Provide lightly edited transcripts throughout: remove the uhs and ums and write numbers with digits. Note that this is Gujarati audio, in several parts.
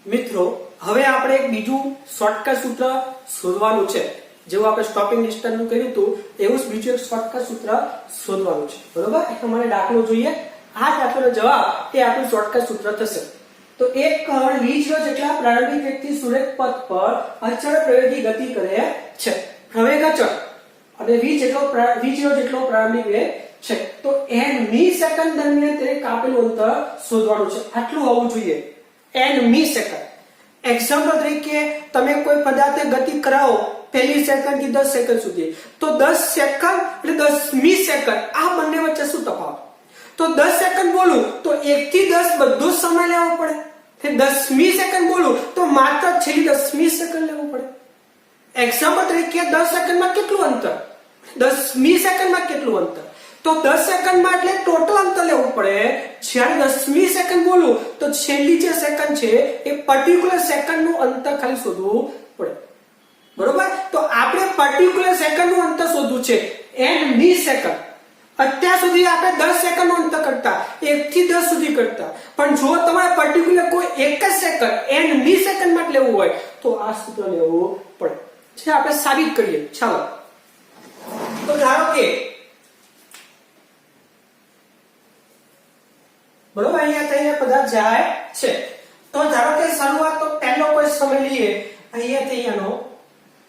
મિત્રો હવે આપણે એક બીજું શોર્ટકટ સૂત્ર શોધવાનું છે। જેવું આપણે સ્ટોપિંગ ડિસ્ટન્સનું કર્યું હતું એવું જ બીજું એક શોર્ટકટ સૂત્ર શોધવાનું છે, બરોબર। એટલે મને દાખલો જોઈએ, આ દાખલાનો જવાબ એ આપણું શોર્ટકટ સૂત્ર થશે। તો એક કણ v0 જેટલા પ્રારંભિક વેગથી સુરેખ પથ પર અચળ પ્રવેગી ગતિ કરે છે। પ્રવેગ અચળ અને v0 જેટલો પ્રારંભિક વેગ છે, તો n મી સેકન્ડ દરમિયાન તેને કાપેલું અંતર શોધવાનું છે। આટલું હોવું જોઈએ, n મી સેકન્ડ। એક્ઝામ્પલ તરીકે તમે કોઈ પદાર્થને ગતિ કરાવો પહેલી સેકન્ડ થી 10 સેકન્ડ સુધી, તો 10 સેકન્ડ એટલે 10 મી સેકન્ડ, આ બંને વચ્ચે શું તફાવત? તો 10 સેકન્ડ બોલું તો 1 થી 10 બધો સમય લેવો પડે, કે 10 મી સેકન્ડ બોલું તો માત્ર છેલ્લી 10 મી સેકન્ડ લેવું પડે। એક્ઝામ્પલ તરીકે 10 સેકન્ડમાં કેટલું અંતર, 10 મી સેકન્ડમાં કેટલું અંતર, તો 10 સેકન્ડમાં એટલે ટોટલ અંતર લેવું પડે। જ્યારે 10 મી સેકન્ડ બોલું તો છેલ્લી જે સેકન્ડ છે એ પર્ટિક્યુલર સેકન્ડનું અંતર ખાલી શોધવું પડે, બરોબર। તો આપણે પર્ટિક્યુલર સેકન્ડનું અંતર શોધવું છે, n મી સેકન્ડ। અત્યાર સુધી આપણે 10 સેકન્ડનું અંતર કરતા, 1 થી 10 સુધી કરતા, પણ જો તમારે પર્ટિક્યુલર કોઈ એક જ સેકન્ડ n મી સેકન્ડમાં લેવું હોય તો આ સૂત્ર લેવું પડે છે। આપણે સાબિત કરીએ, ચાલો। તો ધારો કે બરોબર, અહીંયા પદાર્થ જાય છે, તો ધારો કે શરૂઆત તો પહેલો કોઈ સમય લઈએ અહીંયાથી અહીંયાનો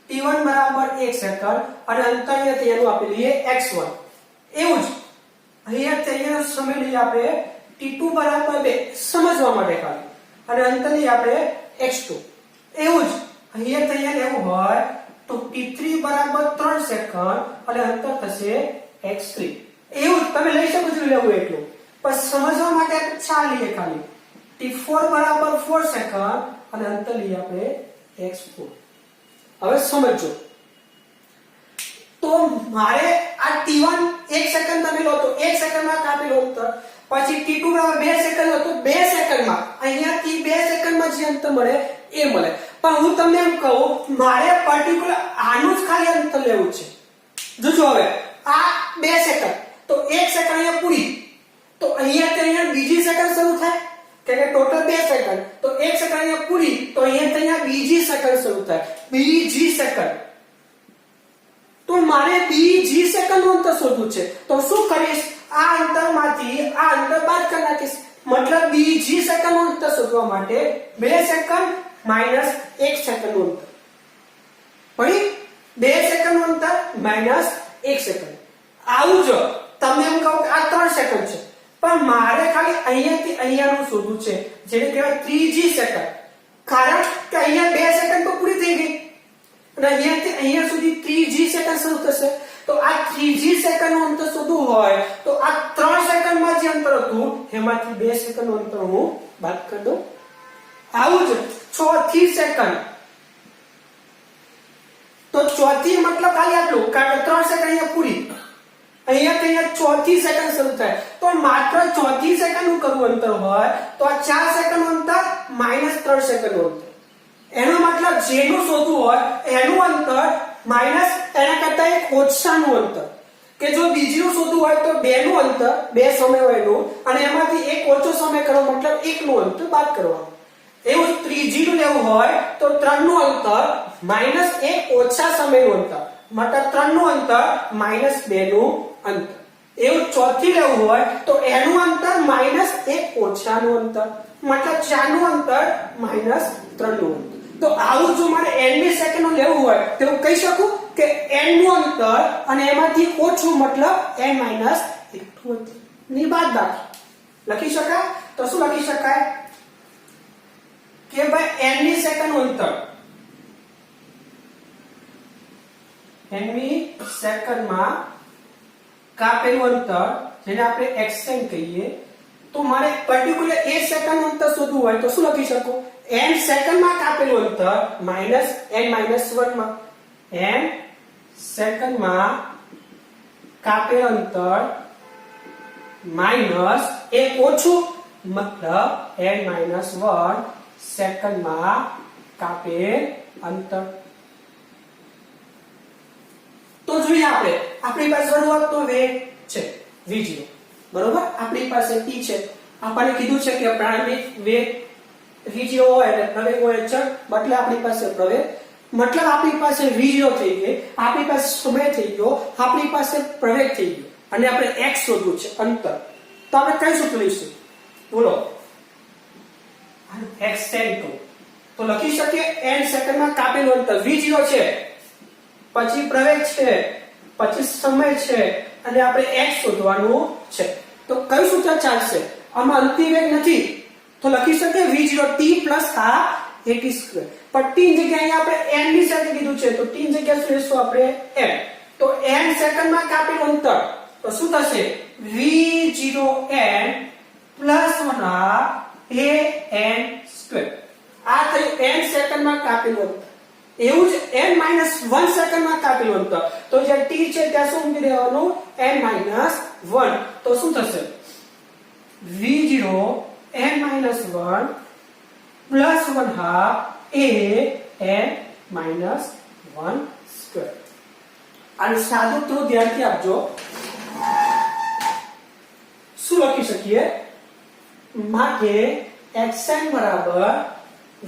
t1 બરાબર 1 સેકન્ડ અને અંતર અહીંયાથી અહીંયાનું આપણે લઈએ x1। એવું જ અહીંયાથી અહીંયાનો સમય લઈએ આપણે t2 બરાબર 2 સમજવા માટે ખાલી, અને અંતર લઈએ આપણે x2। એવું જ અહીંયાથી અહીંયા લેવું હોય તો t3 બરાબર 3 સેકન્ડ અને અંતર થશે x3। એવું જ તમે લઈ શકો છો લેવું એટલું, પણ સમજવા માટે ચાલ લઈએ ખાલી t4 બરાબર 4 સેકન્ડ અને અંતર લઈએ આપણે x4। હવે સમજો, તો મારે આ t1 1 સેકન્ડ તમે લો તો 1 સેકન્ડમાં કાપેલું અંતર, પછી t2 બરાબર 2 સેકન્ડ લો તો 2 સેકન્ડમાં અહીંયાથી 2 સેકન્ડમાં જે અંતર મળે એ મળે। પણ હું તમને એમ કહું, મારે પર્ટિક્યુલર આનું જ ખાલી અંતર લેવું છે। જોજો હવે આ 2 સેકન્ડ તો 1 સેકન્ડ અહીંયા પૂરી, તો અહીંયાથી અહીંયા બીજી સેકન્ડ શરૂ થાય, કે ટોટલ 2 સેકન્ડ, તો 1 સેકન્ડ અહીંયા પૂરી, તો અહીંયાથી અહીંયા બીજી સેકન્ડ શરૂ થાય, બીજી સેકન્ડ। તો મારે બીજી સેકન્ડનું અંતર શોધવું છે, તો શું કરીશ, આ અંતરમાંથી આ અંતર બાદ કરી નાખીશ। મતલબ બીજી સેકન્ડનું અંતર શોધવા માટે 2 સેકન્ડ માઈનસ 1 સેકન્ડનું અંતર, પડી 2 સેકન્ડનું અંતર માઈનસ 1 સેકન્ડ। આવું જો તમે એમ કહો કે આ 3 સેકન્ડ છે, પણ મારે ખાલી અહીંયાથી અહીંયાનું શોધવું છે, જેને કહેવાય ત્રીજી સેકન્ડ। કારણ કે અહીંયા 2 સેકન્ડ તો પૂરી થઈ ગઈ અને અહીંયાથી અહીંયા સુધી ત્રીજી સેકન્ડ શરૂ થશે, તો આ ત્રીજી સેકન્ડનું અંતર શોધવું હોય તો આ 3 સેકન્ડમાં જે અંતર હતું એમાંથી 2 સેકન્ડનું અંતર હું બાદ કરી દઉં। આવું જ ચોથી સેકન્ડ, તો ચોથી મતલબ ખાલી આટલું, કારણ કે 3 સેકન્ડ અહીંયા પૂરી, અહીંયાથી અહીંયા ચોથી સેકન્ડ શરૂ થાય, તો માત્ર ચોથી સેકન્ડનું કરવું અંતર હોય તો આ 4 સેકન્ડનું અંતર માઈનસ 3 સેકન્ડનું અંતર, એનો મતલબ જેનું શોધવું હોય એનું અંતર માઈનસ એના કરતા એક ઓછાનું અંતર, કે જો બીજીનું શોધવું હોય તો 2 નું અંતર, 2 સમય હોય એનું, અને એમાંથી એક ઓછો સમય કરવો મતલબ 1 નું અંતર બાદ કરવાનું। એવું ત્રીજીનું લેવું હોય તો 3 નું અંતર માઈનસ 1 ઓછા સમયનું અંતર, મતલબ 3 નું અંતર માઈનસ 2 નું અંતર। એવું ચોથી લેવું હોય તો એનું અંતર માઈનસ 1 ઓછાનું અંતર, મતલબ 4 નું અંતર માઈનસ 3 નું અંતર। તો આવું જો મારે n મી સેકન્ડ લેવું હોય તો હું કહી શકું કે n નું અંતર અને એમાંથી ઓછું મતલબ n માઈનસ 1 ની બાદબાકી લખી શકાય। તો શું લખી શકાય કે ભાઈ n મી સેકન્ડનું અંતર, n મી સેકન્ડમાં કાપેલું અંતર જેને આપણે xn કહીએ, તો મારે પર્ટિક્યુલર 1 સેકન્ડનું અંતર શોધવું હોય તો શું લખી શકું, n સેકન્ડમાં કાપેલું અંતર માઈનસ n માઈનસ 1 માં, n સેકન્ડમાં કાપેલું અંતર માઈનસ 1 ઓછું મતલબ n માઈનસ 1 સેકન્ડમાં કાપેલ અંતર। તો જોઈએ આપણે, આપણી પાસે શરૂઆતનો વેગ છે v0, બરોબર, આપણી પાસે t છે, આપણને કીધું છે કે પ્રારંભિક વેગ v0 હોય એટલે પ્રવેગ હોય અચળ, મતલબ આપણી પાસે પ્રવેગ, મતલબ આપણી પાસે v0 થઈ ગઈ, આપણી પાસે સમય થઈ ગયો, આપણી પાસે પ્રવેગ થઈ ગયો, અને આપણે x શોધવું છે અંતર. તો આપણે કઈ સૂત્ર લઈશું? બોલો. x tan તો લખી શકીએ n સેકન્ડમાં કાપેલું અંતર v0 છે, પછી પ્રવેગ છે, પછી સમય છે, અને આપણે x શોધવાનું છે. તો કયું સૂત્ર ચાલશે? આમાં અંતિવેગ નથી તો લખી શકીએ v0 t પ્લસ આ at². પણ t ની જગ્યાએ આપણે n ની સાથે કીધું છે તો t ની જગ્યાએ શું લેશું આપણે m. તો n સેકન્ડમાં કાપેલું અંતર તો શું થશે? v0n plus 1 an². આ થઈ n સેકન્ડમાં કાપેલું અંતર. એવું જ n - 1 સેકન્ડમાં કાપેલું અંતર. તો જે t છે ત્યાં શું મૂકી દેવાનું? n - 1. તો શું થશે? v0 n - 1 plus 1/2 an - 1². અને સાદું થોડું ધ્યાનથી આપજો. શું લખી શકીએ? માટે xn બરાબર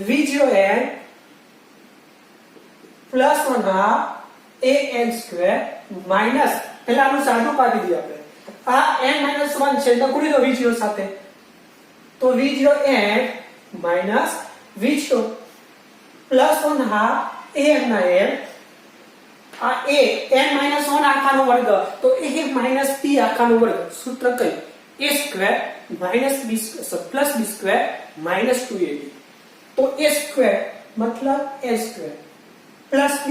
v0n પ્લસ 1/2 an² માઈનસ પહેલાનું સાદું પાડી દઈએ આપણે. આ n - 1 છે તો ગુણી દો v0 સાથે. તો v0n minus v0 plus 1/2 an ના m. આ a n - 1 આખાનો વર્ગ તો a માઈનસ p આખાનો વર્ગ. સૂત્ર કયું? a² minus b plus b² minus 2ab. તો a² મતલબ a² પ્લસ b²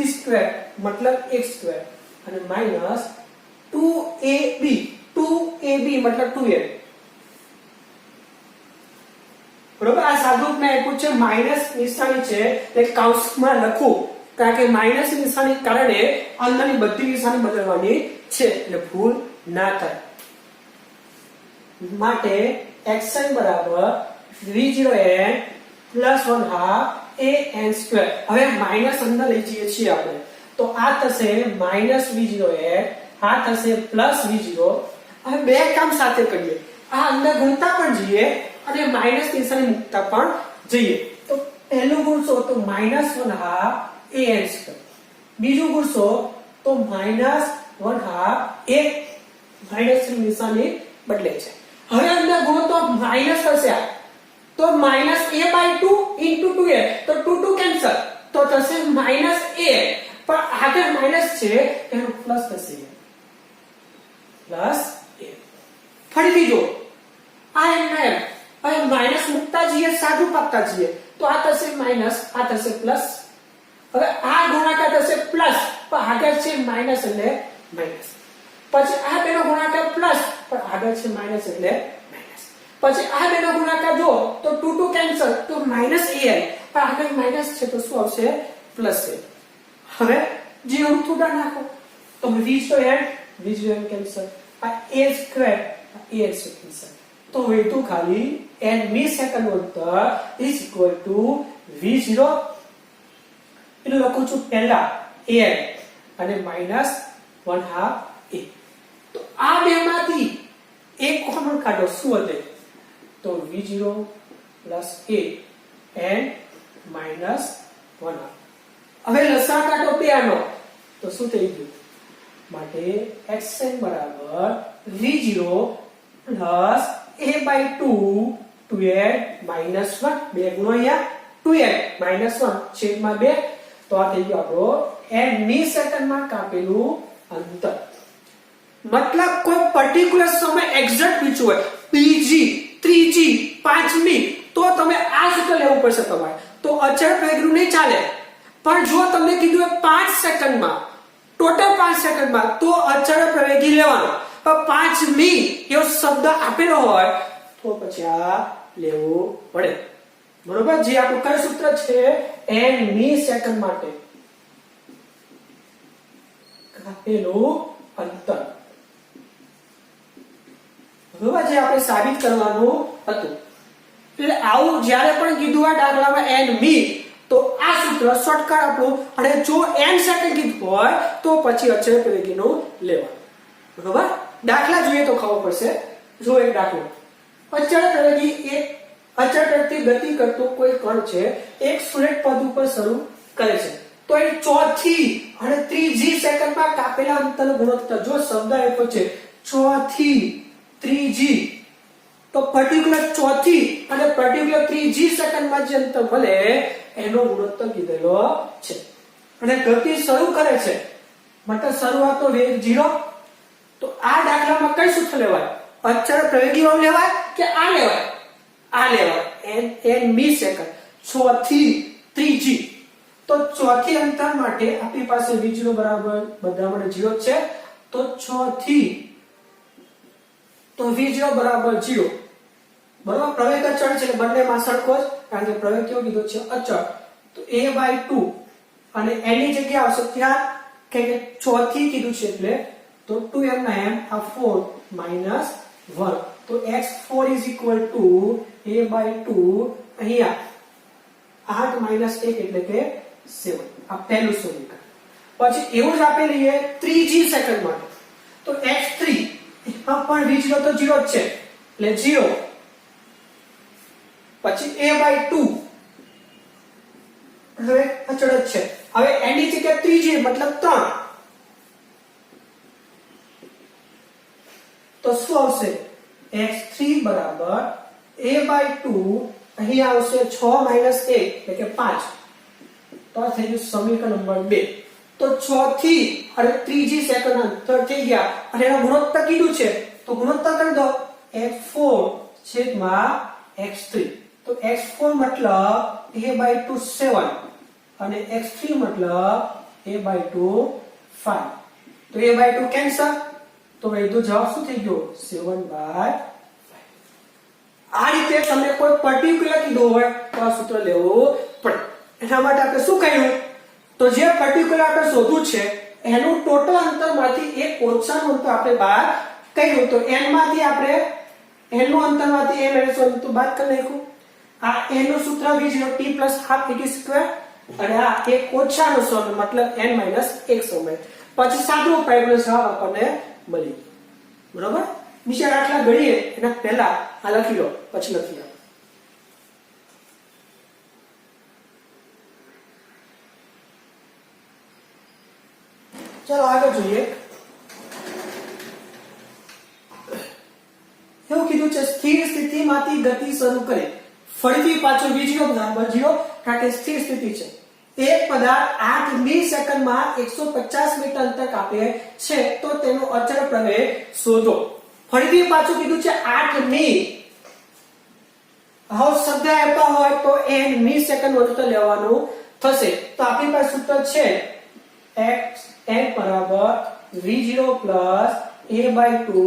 મતલબ x² અને માઈનસ 2ab મતલબ 2ab. બરોબર. આ સાદું મેં આપ્યું છે, માઈનસ નિશાની છે એટલે કૌંસમાં લખું, કારણ કે માઈનસ નિશાની કારણે અંદરની બધી નિશાની બદલવાની છે એટલે ભૂલ ના થાય. માટે xn બરાબર v0n પ્લસ 1/2 an². હવે માઈનસ અંદર લઈ જઈએ છીએ આપણે તો આ થશે માઈનસ v0n, આ થશે પ્લસ v0. હવે બે કામ સાથે કરીએ. આ અંદર ગુણતા પણ જઈએ અને માઈનસ નિશાની મૂકતા પણ જઈએ. તો પહેલું ગુણશો તો માઈનસ 1/2 an², બીજું ગુણશો તો માઈનસ 1/2 a માઈનસ નિશાની બદલે છે. હવે અંદર ગુણો તો માઈનસ થશે તો માઈનસ a/2 into 2a તો 2 કેન્સલ તો થશે માઈનસ a. પણ આગળ માઈનસ છે એનો પ્લસ થશે પ્લસ a. ફરીથી જો આ m ના m હવે માઈનસ મૂકતા જઈએ, સાદું પાડતા જઈએ તો આ થશે માઈનસ, આ થશે પ્લસ. હવે આ ગુણાકાર થશે પ્લસ પણ આગળ છે માઈનસ એટલે માઈનસ. પછી આ બેનો ગુણાકાર પ્લસ પણ આગળ છે માઈનસ એટલે માઈનસ. પછી આ બેનો ગુણાકાર જો તો 2 કેન્સલ તો માઈનસ an પણ આગળ માઈનસ છે તો શું આવશે? Plus a. હવે જે ઉઠુડા નાખો તો v0n કેન્સલ, આ a² cancel. તો વેતું ખાલી n મી સેકન્ડ અંતર ઇઝ ઇક્વલ ટુ v0 એટલું લખું છું પહેલા an અને માઈનસ 1/2 a. તો આ બેમાંથી એક કોમન કાઢો શું વધે? તો v0 plus a n minus 1/2. હવે લસા કાઢો બે આનો તો શું થઈ ગયું? માટે xn બરાબર v0 plus a/2 2n minus 1 બે ગુણો અહીંયા 2n માઈનસ 1 છેદમાં 2. તો આ થઈ ગયો આપણો n મી સેકન્ડમાં કાપેલું અંતર. મતલબ કોઈ પર્ટિક્યુલર સમય એક્ઝેક્ટ પૂછ્યું હોય, બીજી, ત્રીજી, પાંચમી, તો તમે આ સૂત્ર લેવું પડશે તમારે. તો અચળ પ્રવેગનું નહીં ચાલે. પણ જો તમને કીધું હોય 5 સેકન્ડમાં, ટોટલ 5 સેકન્ડમાં તો અચળ પ્રવેગી લેવાનો. પણ 5મી એવો શબ્દ આપેલો હોય તો પછી આ લેવું પડે. બરોબર. જે આપણું કયું સૂત્ર છે? n મી સેકન્ડ માટે કાપેલું અંતર. બરોબર. જે આપણે સાબિત કરવાનું હતું. એટલે આવું જ્યારે પણ કીધું આ દાખલામાં n મી તો આ સૂત્ર શોર્ટકટ આપણું. અને જો n સેકન્ડ કીધું હોય તો પછી અચળ પ્રવેગીનું લેવાનું. બરોબર. દાખલા જોઈએ તો ખબર પડશે. જો એક દાખલો, અચળ પ્રવેગી એક અચળ ઝડપથી ગતિ કરતો કોઈ કણ છે એક સુરેખ પદ ઉપર શરૂ કરે છે તો એ ચોથી અને ત્રીજી સેકન્ડમાં કાપેલા અંતરનો ગુણોત્તર જો શબ્દ આપ્યો છે ચોથી ત્રીજી તો પર્ટિક્યુલર ચોથી અને પર્ટિક્યુલર ત્રીજી સેકન્ડમાં જે અંતર મળે એનો ગુણોત્તર કીધેલો છે અને ગતિ શરૂ કરે છે મતલબ શરૂઆતનો વેગ 0 તો આ દાખલામાં કઈ સૂત્ર લેવાય અચળ પ્રવેગીઓ લેવાય કે આ લેવાય n મી સેકન્ડ ચોથી ત્રીજી તો ચોથી અંતર માટે આપણી પાસે v0 બરાબર બધા માટે 0 છે તો ચોથી તો v0 બરાબર 0 બરાબર પ્રવેગ અચળ છે એટલે બંનેમાં સરખો જ કારણ કે પ્રવેગ કેવો કીધો છે અચળ તો a/2 અને n ની જગ્યાએ આવશે ત્યાં કે ચોથી કીધું છે એટલે તો 2m ના m આ 4 minus 1 તો x4 is equal to a/2 અહીંયા 8 minus 1 એટલે કે 7 આ પહેલું સમીકરણ પછી એવું જ આપણે લઈએ ત્રીજી સેકન્ડ માટે તો x3 એમાં પણ v0 તો 0 જ છે એટલે 0 પછી a/2 હવે અચળ જ છે હવે n ની જગ્યાએ ત્રીજી મતલબ 3 તો શું આવશે x3 બરાબર a/2 અહીં આવશે 6 minus 1 એટલે કે 5 તો આ થઈ ગયું સમીકરણ નંબર 2 તો ચોથી અને ત્રીજી સેકન્ડ અંતર થઈ ગયા અને એનો ગુણોત્તર કીધું છે તો ગુણોત્તર કરી દો x4 છેદમાં x3 તો x4 મતલબ a/2 7 અને x3 મતલબ a/2 5 તો a/2 કેન્સલ તો વધુ જવાબ શું થઈ ગયો 7/5 આ રીતે તમને કોઈ પર્ટિક્યુલર કીધો હોય તો આ સૂત્ર લેવું પડે એના માટે આપણે શું કહ્યું તો જે પર્ટિક્યુલર આપણે શોધવું છે એનું ટોટલ અંતરમાંથી એક ઓછાનું અંતર આપણે બહાર કહ્યું તો n માંથી આપણે n નું અંતરમાંથી m એટલે શું તો બાદ કરી નાખ્યું આ n નું સૂત્ર v0 t ½ et² અને આ એક ઓછાનો સમય મતલબ n - 1 સમય પછી સાદો ઉપાય એટલે જવાબ આપણને મળી બરોબર બીજા દાખલા ગણીએ એના પહેલા આ લખી લો પછી લખી લો ચલો આગળ જોઈએ એવું કીધું છે સ્થિર સ્થિતિમાંથી ગતિ શરૂ કરે ફરીથી પાછો v0 બરાબર 0 કારણ કે સ્થિર સ્થિતિ છે એક પદાર્થ 8 મિલી સેકન્ડમાં 150 મીટર અંતર કાપે છે તો તેનો અચળ પ્રવેગ શોધો ફરીથી પાછું કીધું છે 8 મી હવે શબ્દ આપ્યા હોય તો n મિલી સેકન્ડ અંતર લેવાનું થશે તો આપણી પાસે સૂત્ર છે x n બરાબર v0 a/2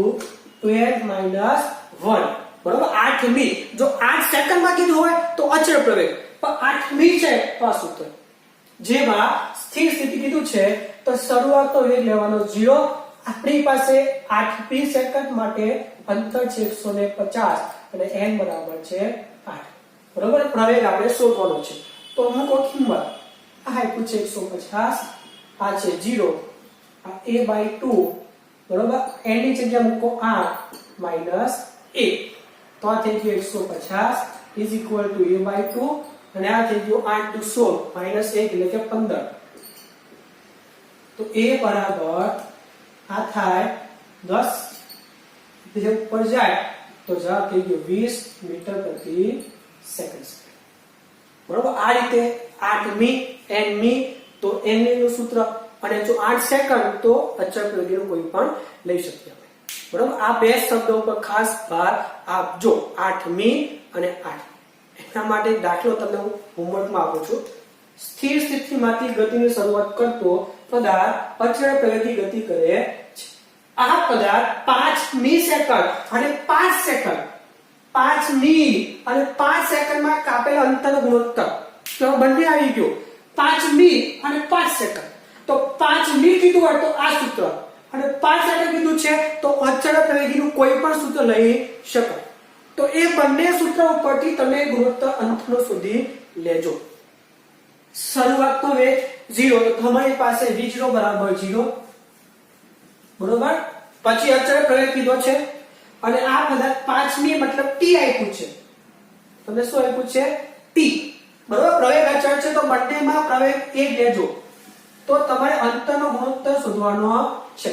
12 minus 1 બરાબર 8 મી જો 8 સેકન્ડમાં કીધું હોય તો અચળ પ્રવેગ પણ 8 મી છે તો આ સૂત્ર જેમાં સ્થિર સ્થિતિ કીધું છે તો શરૂઆતનો વેગ લેવાનો 0 આપણી પાસે 8 મી સેકન્ડ માટે અંતર છે 150 અને n બરાબર છે 8 બરાબર પ્રવેગ આપણે શોધવાનો છે તો મૂકો કિંમત આ આપ્યું છે 150 આ છે 0 આ a/2 બરાબર n ની જગ્યાએ મૂકો 8 minus 1 તો આ થઈ ગયું 150 is equal to a/2 અને આ થઈ ગયું 8 to 16 minus 1 એટલે કે 15 તો a બરાબર આ થાય 10 જે ઉપર જાય તો જવાબ થઈ ગયો 20 મીટર પ્રતિ સેકન્ડ બરાબર આ રીતે 8 મી n મી તો n નું સૂત્ર અને જો 8 સેકન્ડ તો અચળ પ્રવેગનું કોઈ પણ લઈ શકીએ બરાબર આ બે શબ્દો પર ખાસ ભાર આપજો 8 મી અને 8 એના માટે દાખલો તમને હું હોમવર્કમાં આપું છું સ્થિર સ્થિતિમાંથી ગતિની શરૂઆત કરતો પદાર્થ અચળ પ્રવેગી ગતિ કરે છે આ પદાર્થ 5 મી સેકન્ડ અને 5 સેકન્ડ 5 મી અને 5 સેકન્ડમાં કાપેલા અંતરનો ગુણોત્તર તો બંને આવી ગયો 5 મી અને 5 સેકન્ડ તો 5 મી કીધું હોય તો આ સૂત્ર અને 5 સેકન્ડ કીધું છે તો અચળ પ્રવેગીનું કોઈ પણ સૂત્ર લઈ શકાય તો એ બંને સૂત્ર ઉપરથી તમે ગુણોત્તર અંતનો શોધી લેજો શરૂઆતનો વેગ 0 તો તમારી પાસે v0 બરાબર 0 બરોબર પછી અચળ પ્રવેગ કીધો છે અને આ પદાર્થ 5 મી મતલબ t આપ્યું છે તમને શું આપ્યું છે t બરોબર પ્રવેગ અચળ છે તો બંનેમાં પ્રવેગ એક લેજો તો તમારે અંતરનો ગુણોત્તર શોધવાનો છે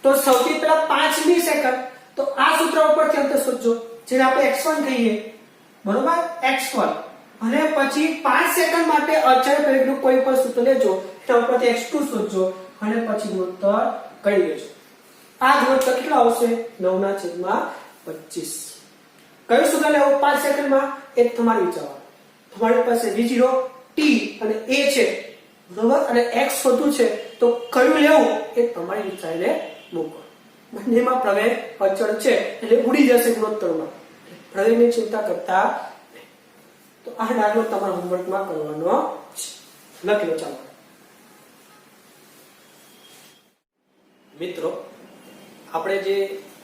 તો સૌથી પહેલા 5 મિલિસેકન્ડ તો આ સૂત્ર ઉપરથી અંતર શોધજો જેને આપણે x1 કહીએ બરોબર x1 અને પછી 5 સેકન્ડ માટે અચળ પ્રવેગનું કોઈ પણ સૂત્ર લેજો એના ઉપરથી x2 શોધજો અને પછી ગુણોત્તર કરી લેજો આ ગુણોત્તર કેટલો આવશે 9/25 કયું સૂત્ર લેવું 5 સેકન્ડમાં એ તમારી વિચારવાનું તમારી પાસે v0 t અને a છે બરોબર અને x શોધવું છે તો કયું લેવું એ તમારી વિચારને મૂકો બંનેમાં પ્રવેગ અચળ છે એટલે ઉડી જશે ગુણોત્તરમાં પ્રવેગની ચિંતા કરતા તો આ દાખલો તમારા હોમવર્કમાં કરવાનો છે લખી લો ચાલો મિત્રો આપણે જે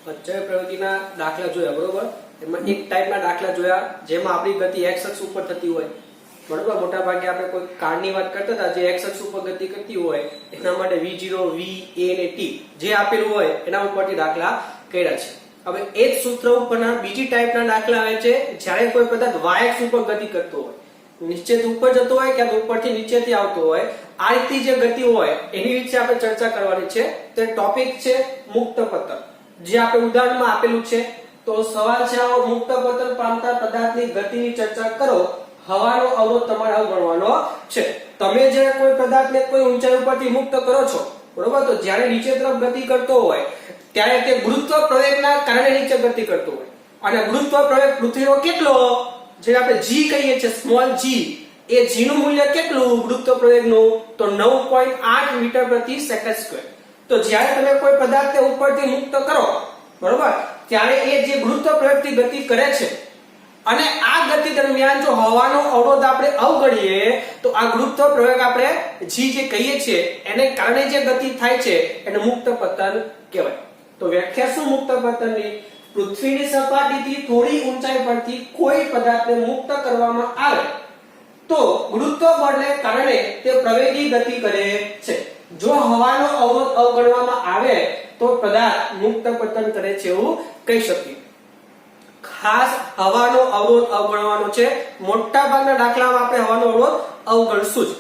અચળ પ્રવૃત્તિના દાખલા જોયા બરોબર એમાં એક ટાઈપના દાખલા જોયા જેમાં આપણી ગતિ x અક્ષ ઉપર થતી હોય બરોબર મોટા ભાગે આપણે કોઈ કારની વાત કરતા હતા જે x અક્ષ ઉપર ગતિ કરતી હોય એના માટે v0 v a અને t જે આપેલું હોય એના ઉપરથી દાખલા કર્યા છે હવે એ જ સૂત્ર ઉપરના બીજી ટાઈપના દાખલા આવે છે જ્યારે કોઈ પદાર્થ y અક્ષ ઉપર ગતિ કરતો હોય નીચેથી ઉપર જતો હોય કે ઉપરથી નીચેથી આવતો હોય આ રીતની જે ગતિ હોય એની વિશે આપણે ચર્ચા કરવાની છે તે ટોપિક છે મુક્ત પતન જે આપણે ઉદાહરણમાં આપેલું છે તો સવાલ છે આવો મુક્ત પતન પામતા પદાર્થની ગતિની ચર્ચા કરો હવાનો અવરોધ તમારે આવું ગણવાનો છે તમે જે કોઈ પદાર્થને કોઈ ઊંચાઈ ઉપરથી મુક્ત કરો છો બરોબર તો જ્યારે નીચે તરફ ગતિ કરતો હોય ત્યારે તે ગુરુત્વ પ્રવેગના કારણે નીચે ગતિ કરતો હોય અને ગુરુત્વ પ્રવેગ પૃથ્વીનો કેટલો જે આપણે g કહીએ છીએ સ્મોલ g એ g નું મૂલ્ય કેટલું ગુરુત્વ પ્રવેગનું તો 9.8 મીટર પ્રતિ સેકન્ડ સ્ક્વેર તો જ્યારે તમે કોઈ પદાર્થને ઉપરથી મુક્ત કરો બરોબર ત્યારે એ જે ગુરુત્વ પ્રવેગથી ગતિ કરે છે અને આ ગતિ દરમિયાન જો હવાનો અવરોધ આપણે અવગણીએ તો આ ગુરુત્વ પ્રવેગ આપણે g જે કહીએ છીએ એને કારણે જે ગતિ થાય છે એને મુક્ત પતન કહેવાય તો વ્યાખ્યા શું મુક્ત પતનની પૃથ્વીની સપાટીથી થોડી ઊંચાઈ પરથી કોઈ પદાર્થને મુક્ત કરવામાં આવે તો ગુરુત્વ બળને કારણે તે પ્રવેગી ગતિ કરે છે જો હવાનો અવરોધ અવગણવામાં આવે તો પદાર્થ મુક્ત પતન કરે છે એવું કહી શકીએ ખાસ હવાનો અવરોધ અવગણવાનો છે મોટા ભાગના દાખલામાં આપણે હવાનો અવરોધ અવગણશું જ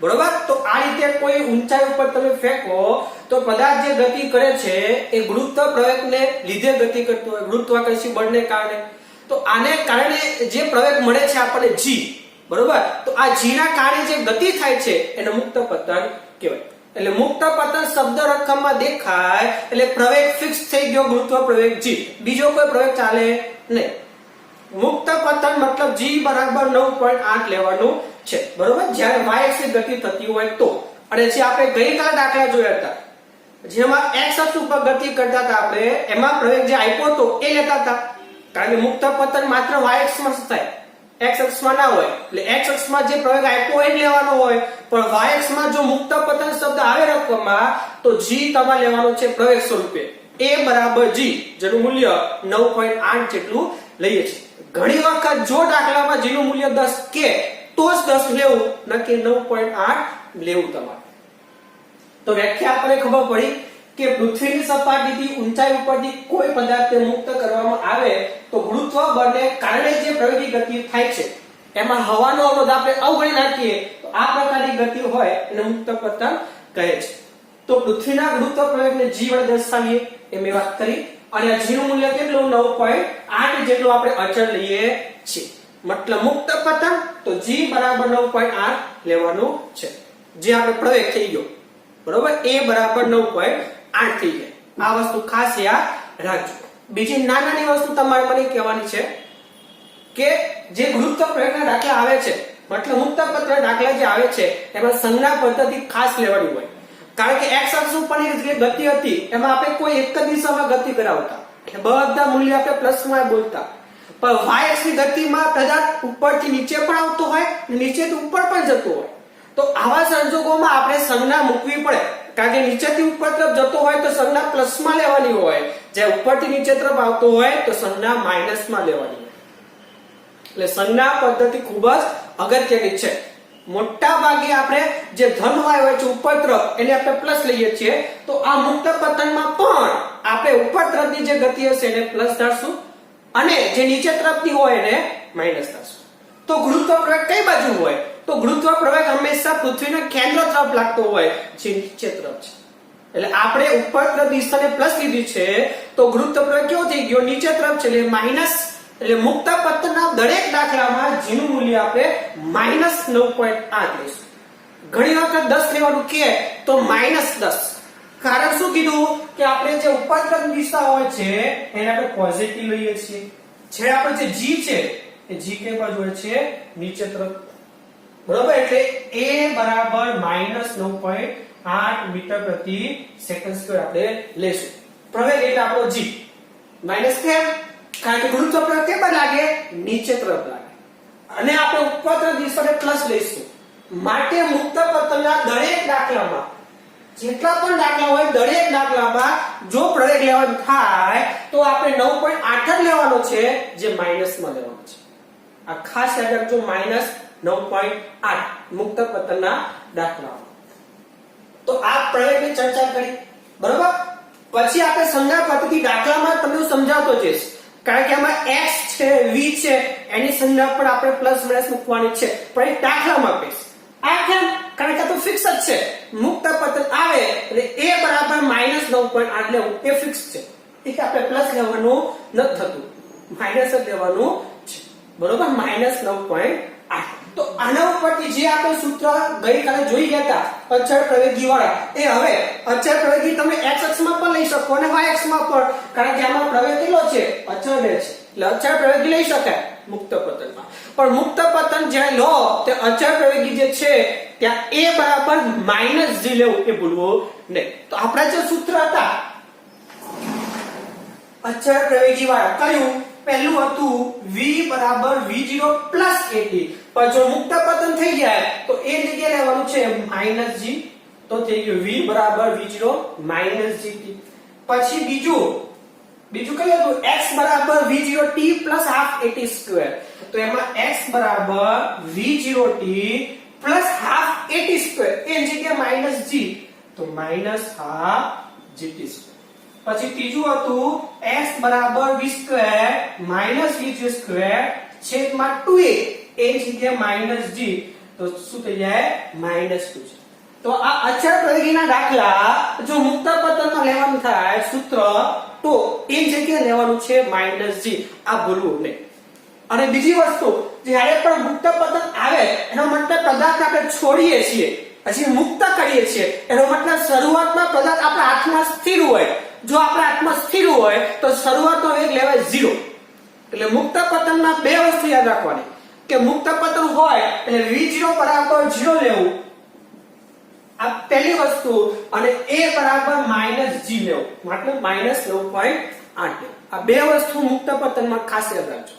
બરોબર તો આ રીતે કોઈ ઊંચાઈ ઉપર તમે ફેંકો તો પદાર્થ જે ગતિ કરે છે એ ગુરુત્વ પ્રવેગને લીધે ગતિ કરતો હોય ગુરુત્વાકર્ષી બળને કારણે તો આને કારણે જે પ્રવેગ મળે છે આપણને g બરોબર તો આ g ના કારણે જે ગતિ થાય છે એને મુક્ત પતન કહેવાય એટલે મુક્ત પતન શબ્દ રકમમાં દેખાય એટલે પ્રવેગ ફિક્સ થઈ ગયો ગુરુત્વ પ્રવેગ g બીજો કોઈ પ્રવેગ ચાલે નહીં મુક્ત પતન મતલબ g બરાબર 9.8 લેવાનું છે બરોબર જ્યારે y અક્ષની ગતિ થતી હોય તો અને જે આપણે ગઈકાલે દાખલા જોયા હતા જેમાં x અક્ષ ઉપર ગતિ કરતા હતા આપણે એમાં પ્રવેગ જે આપ્યો હતો એ લેતા હતા કારણ કે મુક્ત પતન માત્ર y અક્ષમાં જ થાય x અક્ષમાં ના હોય એટલે x અક્ષમાં જે પ્રવેગ આપ્યો એ લેવાનો હોય પણ y અક્ષમાં જો મુક્ત પતન શબ્દ આવે રકમમાં તો g તમારે લેવાનો છે પ્રવેગ સ્વરૂપે a બરાબર g જેનું મૂલ્ય 9.8 જેટલું લઈએ છીએ ઘણી વખત જો દાખલામાં g નું મૂલ્ય 10 કે તો જ 10 લેવું નકે 9.8 લેવું તમારે તો વ્યાખ્યા આપણે ખબર પડી કે પૃથ્વીની સપાટીથી ઊંચાઈ ઉપરથી કોઈ પદાર્થને મુક્ત કરવામાં આવે તો ગુરુત્વ બળને કારણે જે પ્રવેગી ગતિ થાય છે એમાં હવાનો અવરોધ આપણે અવગણી નાખીએ તો આ પ્રકારની ગતિ હોય એને મુક્ત પતન કહે છે તો પૃથ્વીના ગુરુત્વ પ્રવેગને g વડે દર્શાવીએ એ મેં વાત કરી અને આ g નું મૂલ્ય કેટલું 9.8 જેટલું આપણે અચળ લઈએ છીએ મતલબ મુક્ત પતન તો g બરાબર 9.8 લેવાનું છે જે આપણે પ્રવેગ થઈ ગયો બરોબર a બરાબર 9.8 થઈ જાય આ વસ્તુ ખાસ યાદ રાખજો બીજી નાની વસ્તુ તમારે મને કહેવાની છે કે જે ગુરુત્વ પ્રવેગના દાખલા આવે છે મતલબ મુક્ત પતન દાખલા જે આવે છે એમાં સંજ્ઞા પદ્ધતિ ખાસ લેવાની હોય કારણ કે x અક્ષ ઉપરની જે ગતિ હતી એમાં આપણે કોઈ એક જ દિશામાં ગતિ કરાવતા બધા મૂલ્ય આપણે પ્લસમાં બોલતા પણ y અક્ષની ગતિમાં પદાર્થ ઉપરથી નીચે પણ આવતો હોય નીચેથી ઉપર પણ જતો હોય તો આવા સંજોગોમાં આપણે સંજ્ઞા મૂકવી પડે કારણ કે નીચેથી ઉપર તરફ જતો હોય તો સંજ્ઞા પ્લસમાં લેવાની હોય જે ઉપરથી નીચે તરફ આવતો હોય તો સંજ્ઞા માઈનસમાં લેવાની હોય એટલે સંજ્ઞા પદ્ધતિ ખૂબ જ અગત્યની છે મોટા ભાગે આપણે જે ધન હોય છે ઉપર તરફ એને આપણે પ્લસ લઈએ છીએ તો આ મુક્ત પતનમાં પણ આપણે ઉપર તરફની જે ગતિ હશે એને પ્લસ ધારશું અને જે નીચે તરફની હોય એને માઈનસ ધારશું તો ગુરુત્વ પ્રવેગ કઈ બાજુ હોય? તો ગુરુત્વ પ્રવેગ હંમેશા પૃથ્વીના કેન્દ્ર તરફ લાગતો હોય, જે નીચે તરફ છે. એટલે આપણે ઉપર તરફ દિશાને પ્લસ લીધી છે, તો ગુરુત્વ પ્રવેગ કેવો થઈ ગયો? નીચે તરફ છે, એટલે માઈનસ. એટલે મુક્ત પતનના દરેક દાખલામાં જેનું મૂલ્ય આપણે -9.8 લઈશું. ઘણી વખત 10 લેવાનું કે તો -10. કારણ શું કીધું? કે આપણે જે ઉપર તરફ દિશા હોય છે એને આપણે પોઝિટિવ લઈએ છીએ. જે આપણે જે g છે એ g કઈ બાજુ હોય છે? નીચે તરફ. બરોબર? એટલે a બરાબર -9.8 મીટર પ્રતિ સેકન્ડ સ્ક્વેર આપણે લેશું. પ્રવેગ એટલે આપણો g. માઈનસ કેમ? કારણ કે ગુરુત્વ પ્રવેગ કેમ લાગે? નીચે તરફ લાગે. અને આપણે ઉપર તરફ દિશાને પ્લસ લઈશું. માટે મુક્ત પતનના દરેક દાખલામાં, જેટલા પણ દાખલા હોય દરેક દાખલામાં જો પ્રવેગ લેવાનો થાય તો આપણે 9.8 જ લેવાનો છે, જે માઈનસમાં લેવાનો છે. આ ખાસ યાદ રાખજો, -9.8 મુક્ત પતનના દાખલામાં. તો આ પ્રવેગની ચર્ચા કરી. બરોબર? પછી આપણે સંજ્ઞા પદ્ધતિ દાખલામાં તમને સમજાવતો જઈશ. કારણ કે આમાં x છે, v છે, એની સંજ્ઞા પર આપણે પ્લસ માઈનસ મૂકવાની છે, પણ એ દાખલામાં કહીશ. આ કેમ? કારણ કે તો ફિક્સ જ છે. મુક્ત પતન આવે એટલે a બરાબર -9.8 લેવું એ ફિક્સ છે. ઠીક છે? આપણે પ્લસ લેવાનું નથી થતું, માઈનસ જ લેવાનું છે. બરોબર? -9.8. તો આના ઉપરથી જે આપણે સૂત્ર ગઈકાલે જોઈ ગયા હતા અચળ પ્રવેગી વાળા, એ હવે અચળ પ્રવેગી તમે x અક્ષમાં પણ લઈ શકો અને y અક્ષમાં પણ, કારણ કે આમાં પ્રવેગ કેટલો છે? અચળ છે. એટલે અચળ પ્રવેગી લઈ શકાય મુક્ત પતનમાં. પણ મુક્ત પતન જ્યારે લો તે અચળ પ્રવેગી જે છે ત્યાં a બરાબર -g લેવું એ ભૂલવું નહીં. તો આપણા જે સૂત્ર હતા અચળ પ્રવેગી વાળા કયું? પહેલું હતું v બરાબર v0 પ્લસ at. પણ જો મુક્ત પતન થઈ જાય તો એ જગ્યાએ લેવાનું છે -g. તો થઈ ગયું v બરાબર v0 -gt. પછી બીજું કયું હતું? x બરાબર v0t plus half at square. તો એમાં x બરાબર v0t plus half at square, એ જગ્યાએ -g, તો -half gt સ્ક્વેર. પછી ત્રીજું હતું x બરાબર v square minus v square છેદમાં 2a, એ જગ્યાએ -g, તો શું થઈ જાય? -2 છે. તો આ અચળ પ્રવેગીના દાખલા જો મુક્ત પતનમાં લેવાનું થાય સૂત્ર, તો એ જગ્યાએ લેવાનું છે -g. આ ભૂલવું નહીં. અને બીજી વસ્તુ, જ્યારે પણ મુક્ત પતન આવે એનો મતલબ પદાર્થ આપણે છોડીએ છીએ, પછી મુક્ત કરીએ છીએ, એનો મતલબ શરૂઆતમાં પદાર્થ આપણા હાથમાં સ્થિર હોય. જો આપણા હાથમાં સ્થિર હોય તો શરૂઆતનો વેગ લેવાય 0. એટલે મુક્ત પતનમાં બે વસ્તુ યાદ રાખવાની, કે મુક્ત પતન હોય એટલે v0 બરાબર 0 લેવું, આ પહેલી વસ્તુ, અને a બરાબર -g લેવું, મતલબ -9.8 લેવું. આ બે વસ્તુ મુક્ત પતનમાં ખાસ યાદ રાખજો.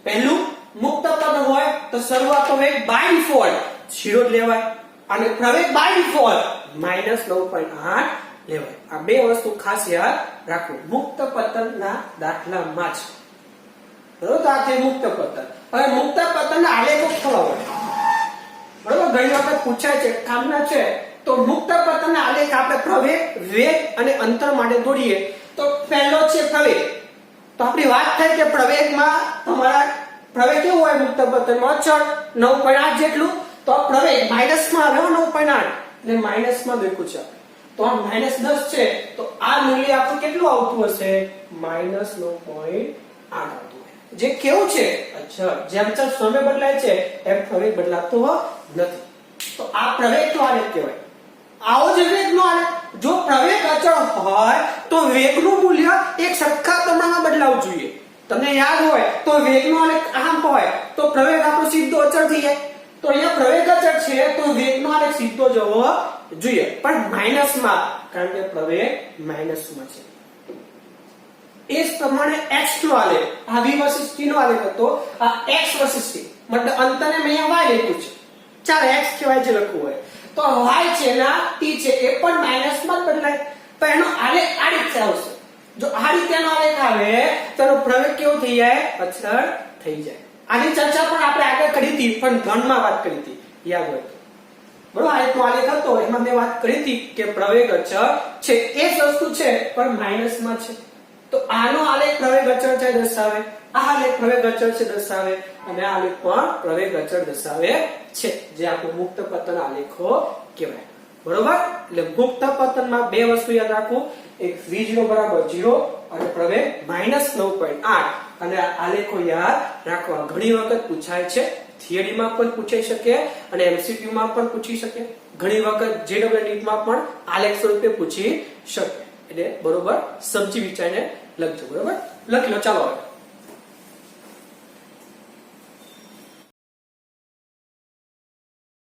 પહેલું, મુક્ત પતન હોય તો શરૂઆતનો વેગ બાય ડિફોલ્ટ 0 લેવાય, અને પ્રવેગ બાય ડિફોલ્ટ -9.8 લેવાય. આ બે વસ્તુ ખાસ યાદ રાખવું મુક્ત પતનના દાખલામાં જ. બરોબર? તો આ છે મુક્ત પતન. હવે મુક્ત પતનના આલેખો થોડા હોય. બરોબર? ઘણી વખત પૂછાય છે, કામના છે. તો મુક્ત પતનના આલેખ આપણે પ્રવેગ, વેગ અને અંતર માટે દોરીએ. તો પહેલો છે પ્રવેગ. તો આપણી વાત થઈ કે પ્રવેગમાં તમારા પ્રવેગ કેવું હોય? મુક્ત પતનમાં અચળ 9.8 જેટલું. તો પ્રવેગ માઈનસમાં આવે 9.8, એટલે માઈનસમાં લખ્યું છે. તો આ -10 છે, તો આ મૂલ્ય આપણું કેટલું આવતું હશે? -9.8 આવતું હોય. જે કેવું છે? અચળ. જેમ જેમ સમય બદલાય છે એમ પ્રવેગ બદલાતો નથી. તો આ પ્રવેગનો આલેખ કહેવાય. આવો જ વેગનો આલેખ. જો પ્રવેગ અચળ હોય તો વેગનું મૂલ્ય એક સરખા પ્રમાણમાં બદલાવું જોઈએ. તમને યાદ હોય તો વેગનો આલેખ આમ હોય તો પ્રવેગ આપણો સીધો અચળ થઈ જાય. તો અહીંયા પ્રવેગ અચળ છે તો વેગનો આલેખ સીધો જવો જોઈએ, પણ માઈનસમાં, કારણ કે પ્રવેગ માઈનસમાં છે. એ જ પ્રમાણે x નો આલેખ, આ v વર્સિસ t નો આલેખ હતો, આ x વર્સિસ t, મતલબ અંતરને મેં અહીંયા y લખ્યું છે. ચાલો x કહેવાય જે લખવું હોય, તો y છે ના t છે એ પણ માઈનસમાં જ બદલાય. તો એનો આલેખ આ રીતે આવશે. જો આ રીતેનો આલેખ આવે તો એનો પ્રવેગ કેવો થઈ જાય? અચળ થઈ જાય. આની ચર્ચા પણ આપણે આગળ કરી હતી, પણ ધનમાં વાત કરી હતી, યાદ હોય તો. બરોબર? આ રીતનો આલેખ હતો, એમાં મેં વાત કરી હતી કે પ્રવેગ અચળ છે, એ જ વસ્તુ છે પણ માઈનસમાં છે. તો તો આનો આલેખ પ્રવેગ અચળ છે દર્શાવે, આ આલેખ પ્રવેગ અચળ છે દર્શાવે અને આ આલેખ પણ પ્રવેગ અચળ દર્શાવે છે, જે આપણું મુક્ત પતન આલેખો કહેવાય. બરોબર. એટલે મુક્ત પતનમાં બે વસ્તુ યાદ રાખવું, એક v0 બરાબર 0 અને પ્રવેગ -9.8 અને આલેખો યાદ રાખવા. ઘણી વખત પૂછાય છે, થિયરીમાં પણ પૂછાઈ શકે અને એમસીક્યુ માં પણ પૂછી શકે, ઘણી વખત જેડબલ્યુ નીટ માં પણ આલેખ સ્વરૂપે પૂછી શકે. એટલે બરોબર સમજી વિચારીને લખજો. બરોબર, લખી લો. ચાલો હવે